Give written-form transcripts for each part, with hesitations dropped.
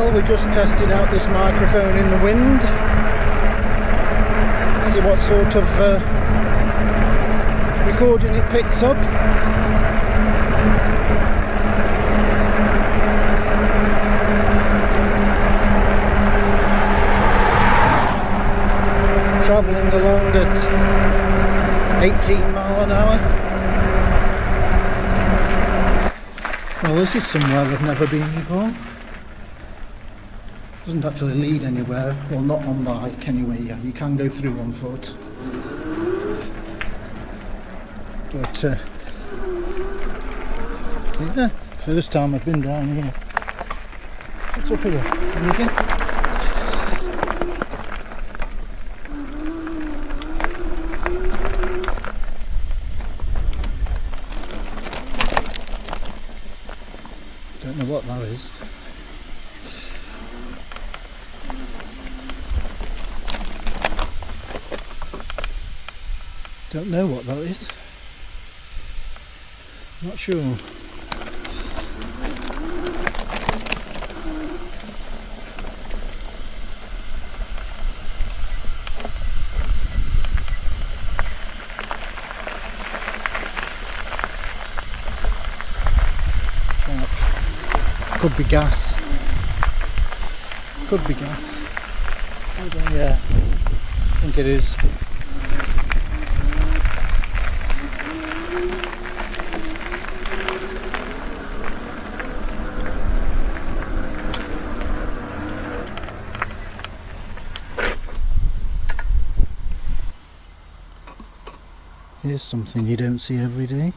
Well, we're just testing out this microphone in the wind. See what sort of recording it picks up. Travelling along at 18 mile an hour. Well, this is somewhere I've never been before. Doesn't actually lead anywhere, well, not on bike anyway. Yeah, you can go through on foot, but yeah, first time I've been down here. What's up here? Anything? Don't know what that is. Don't know what that is. Not sure. Could be gas. Could be gas. Yeah, I think it is. Here's something you don't see every day.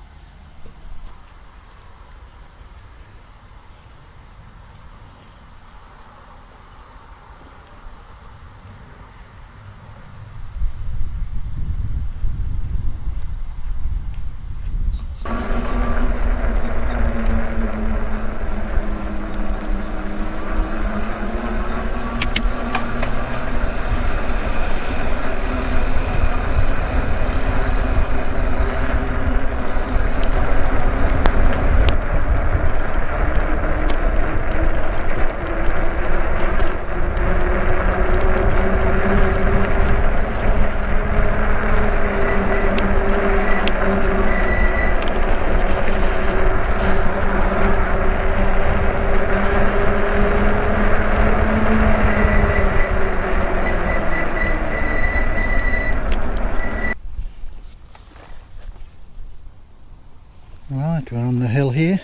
Right, we're on the hill here,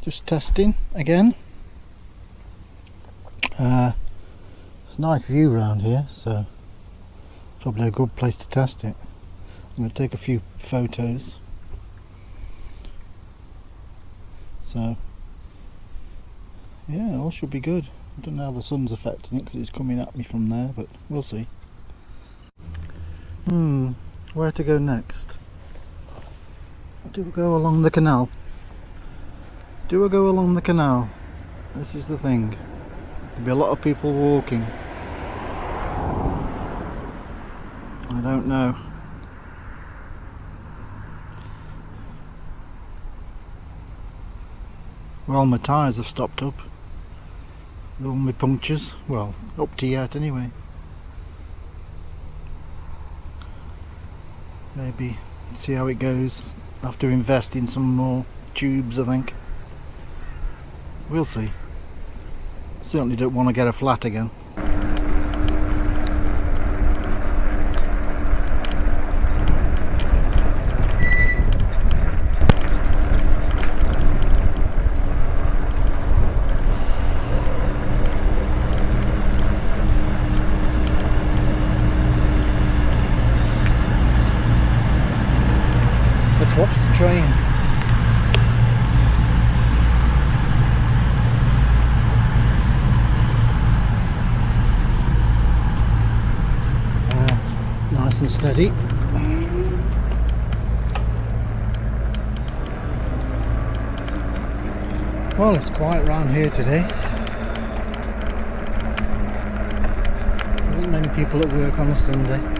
just testing again. It's a nice view around here, so probably a good place to test it. I'm going to take a few photos. So yeah, all should be good. I don't know how the sun's affecting it because it's coming at me from there, but we'll see. Where to go next? Do we go along the canal? Do we go along the canal? This is the thing. There'll be a lot of people walking. I don't know. Well, my tyres have stopped up. All my punctures. Well, up to yet anyway. Maybe see how it goes. Have to invest in some more tubes, I think. We'll see. Certainly don't want to get a flat again. Let's watch the train. Nice and steady. Well, it's quiet round here today. There isn't many people at work on a Sunday.